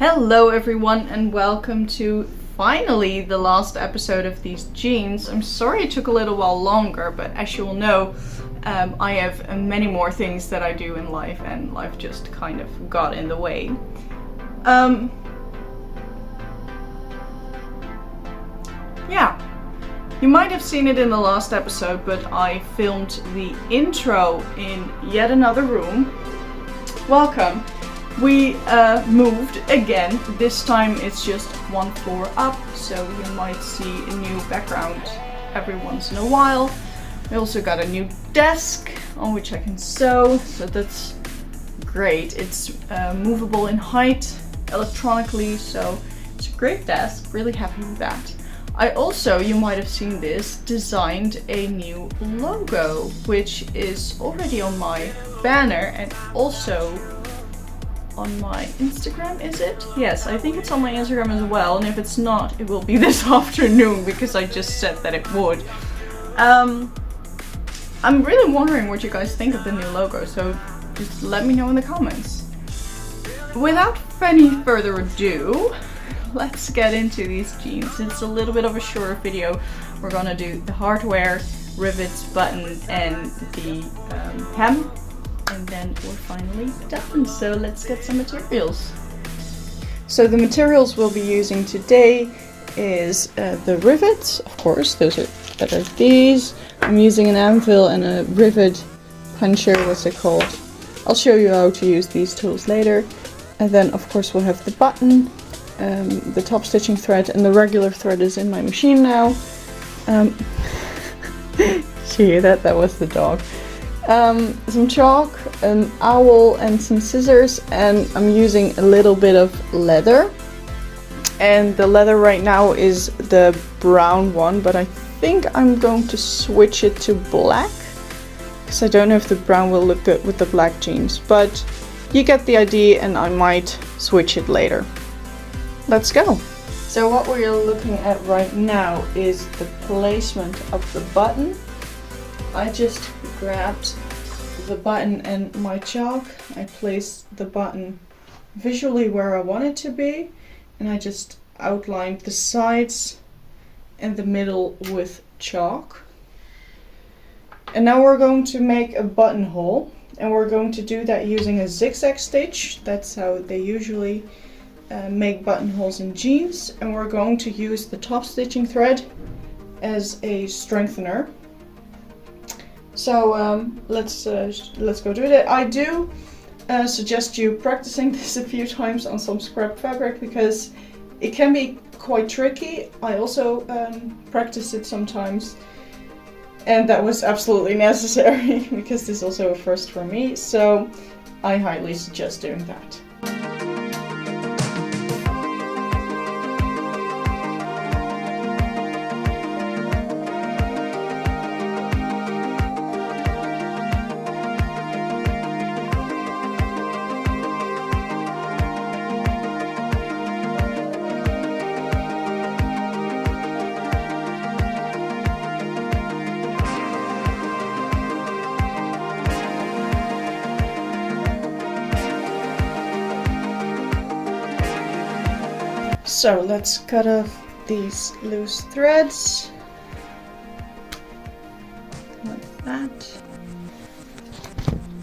Hello everyone and welcome to finally the last episode of these jeans. I'm sorry it took a little while longer, but as you will know, I have many more things that I do in life and life just kind of got in the way. Yeah, you might have seen it in the last episode, but I filmed the intro in yet another room. Welcome. We moved again. This time it's just one floor up, so you might see a new background every once in a while. We also got a new desk on which I can sew, so that's great. It's movable in height electronically, so it's a great desk. Really happy with that. I also, you might have seen this, designed a new logo, which is already on my banner and also on my Instagram, is it? Yes, I think it's on my Instagram as well, and if it's not, it will be this afternoon because I just said that it would. I'm really wondering what you guys think of the new logo, so just let me know in the comments. Without any further ado, let's get into these jeans. It's a little bit of a shorter video. We're gonna do the hardware, rivets, button, and the hem. And then we're finally done, so let's get some materials. So the materials we'll be using today is the rivets, of course, those are these. I'm using an anvil and a rivet puncher, what's it called? I'll show you how to use these tools later. And then of course we'll have the button, the top stitching thread, and the regular thread is in my machine now. Did you hear that? That was the dog. Some chalk, an owl, and some scissors, and I'm using a little bit of leather. And the leather right now is the brown one, but I think I'm going to switch it to black because I don't know if the brown will look good with the black jeans, but you get the idea, and I might switch it later. Let's go. So what we're looking at right now is the placement of the button. I just grabbed the button and my chalk. I placed the button visually where I want it to be, and I just outlined the sides and the middle with chalk. And now we're going to make a buttonhole, and we're going to do that using a zigzag stitch. That's how they usually make buttonholes in jeans, and we're going to use the top stitching thread as a strengthener. So let's go do that. I do suggest you practicing this a few times on some scrap fabric because it can be quite tricky. I also practice it sometimes, and that was absolutely necessary because this is also a first for me, so I highly suggest doing that. So let's cut off these loose threads, like that,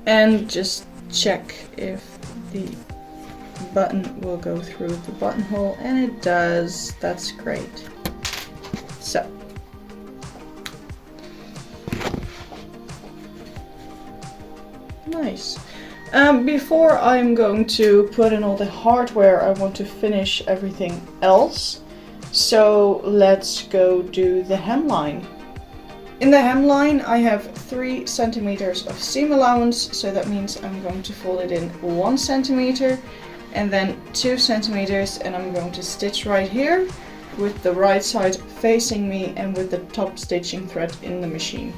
and just check if the button will go through the buttonhole, and it does. That's great. So nice. Before I'm going to put in all the hardware, I want to finish everything else. So let's go do the hemline. In the hemline, I have 3 centimeters of seam allowance, so that means I'm going to fold it in 1 centimeter and then 2 centimeters, and I'm going to stitch right here with the right side facing me and with the top stitching thread in the machine.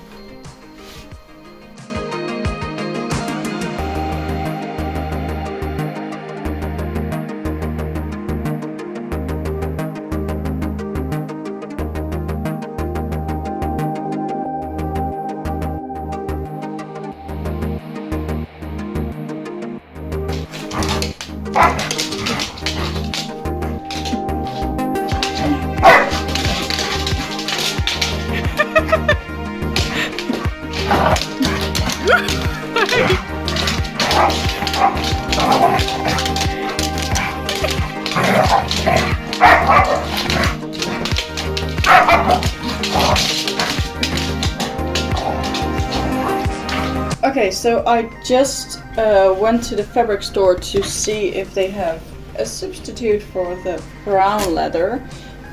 so I just went to the fabric store to see if they have a substitute for the brown leather,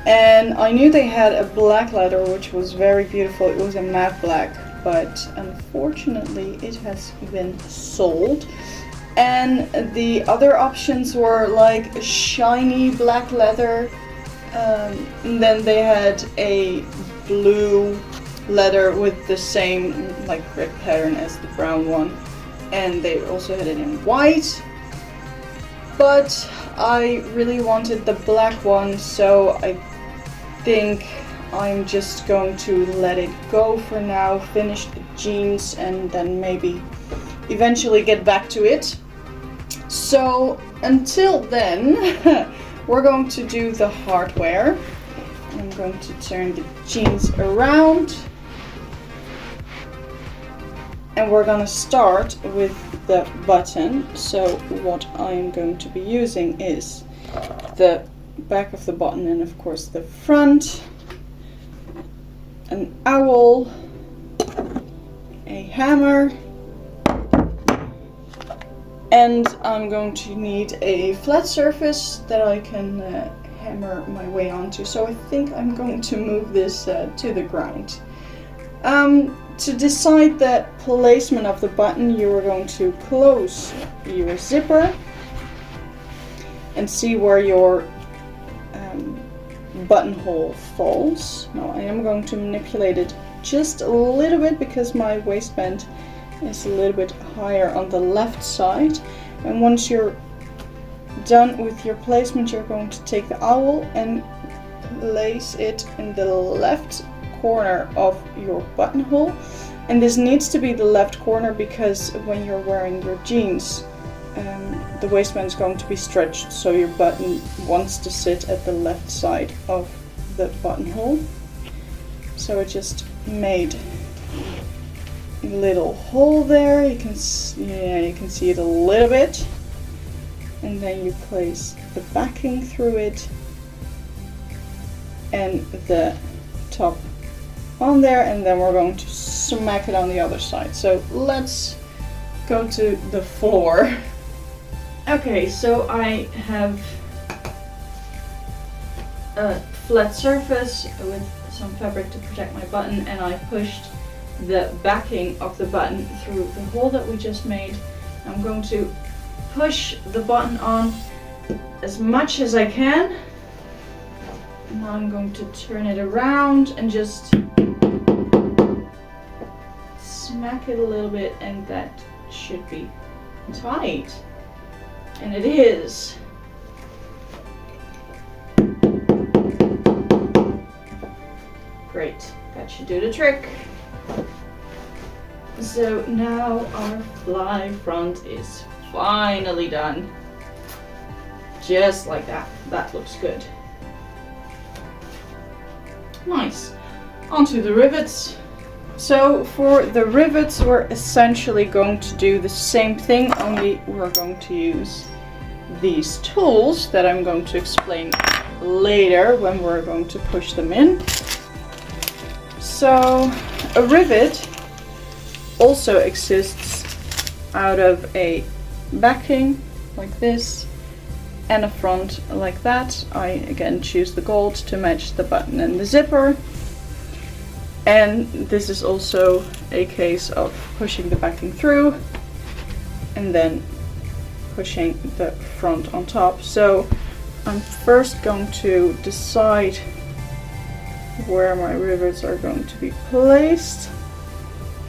and I knew they had a black leather which was very beautiful. It was a matte black, but unfortunately it has been sold. And the other options were like a shiny black leather, and then they had a blue leather with the same like grid pattern as the brown one, and they also had it in white. But I really wanted the black one, so I think I'm just going to let it go for now, finish the jeans, and then maybe eventually get back to it. So until then, we're going to do the hardware. I'm going to turn the jeans around, and we're gonna start with the button. So what I'm going to be using is the back of the button and of course the front, an owl, a hammer, and I'm going to need a flat surface that I can hammer my way onto. So I think I'm going to move this to the ground. To decide the placement of the button, you are going to close your zipper and see where your buttonhole falls. Now I am going to manipulate it just a little bit because my waistband is a little bit higher on the left side. And once you're done with your placement, you're going to take the owl and place it in the left corner of your buttonhole. And this needs to be the left corner because when you're wearing your jeans, the waistband is going to be stretched, so your button wants to sit at the left side of the buttonhole. So I just made a little hole there. You can see it a little bit, and then you place the backing through it and the top on there, and then we're going to smack it on the other side. So let's go to the floor. Okay, so I have a flat surface with some fabric to protect my button, and I pushed the backing of the button through the hole that we just made. I'm going to push the button on as much as I can. Now I'm going to turn it around and just smack it a little bit, and that should be tight. And it is. Great, that should do the trick. So now our fly front is finally done. Just like that. That looks good. Nice. Onto the rivets. So for the rivets, we're essentially going to do the same thing, only we're going to use these tools that I'm going to explain later when we're going to push them in. So a rivet also exists out of a backing like this and a front like that. I again choose the gold to match the button and the zipper. And this is also a case of pushing the backing through and then pushing the front on top. So I'm first going to decide where my rivets are going to be placed.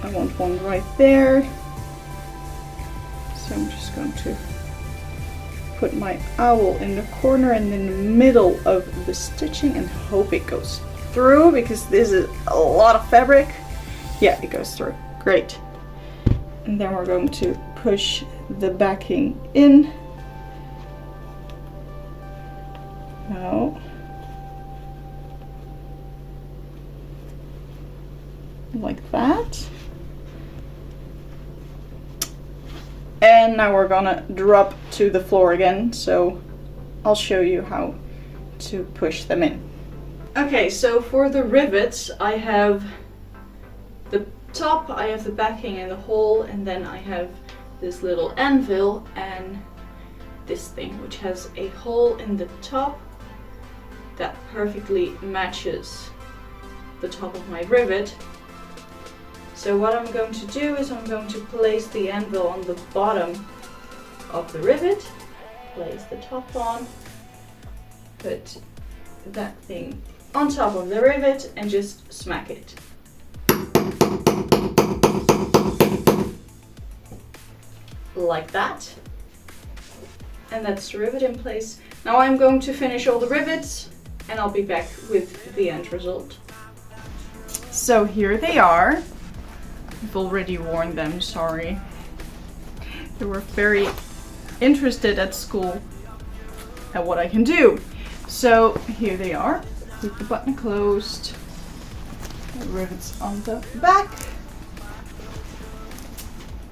I want one right there. So I'm just going to put my owl in the corner and in the middle of the stitching and hope it goes through, because this is a lot of fabric. Yeah, it goes through. Great. And then we're going to push the backing in. Now, like that. And now we're gonna drop to the floor again, so I'll show you how to push them in. Okay, so for the rivets, I have the top I have the backing and the hole, and then I have this little anvil and this thing which has a hole in the top that perfectly matches the top of my rivet. So what I'm going to do is I'm going to place the anvil on the bottom of the rivet, place the top on, put that thing on top of the rivet and just smack it. Like that. And that's the rivet in place. Now I'm going to finish all the rivets and I'll be back with the end result. So here they are. I've already worn them, sorry. They were very interested at school at what I can do. So here they are, with the button closed, the rivets on the back,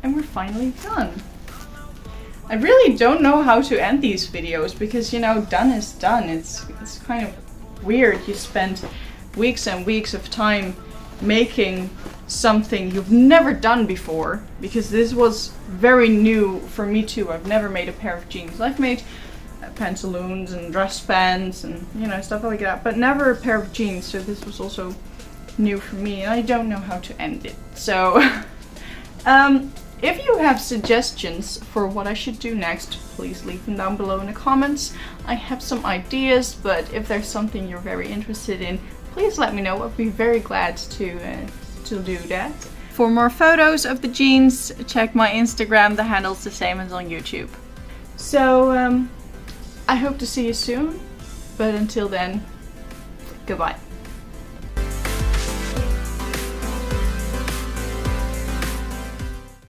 and we're finally done. I really don't know how to end these videos because, you know, done is done. It's kind of weird. You spend weeks and weeks of time making something you've never done before, because this was very new for me too. I've never made a pair of jeans. I've made pantaloons and dress pants and, you know, stuff like that, but never a pair of jeans, so this was also new for me and I don't know how to end it. So if you have suggestions for what I should do next, please leave them down below in the comments. I have some ideas, but if there's something you're very interested in, please let me know. I'd be very glad to do that. For more photos of the jeans, check my Instagram. The handle's the same as on YouTube. So I hope to see you soon, but until then, goodbye.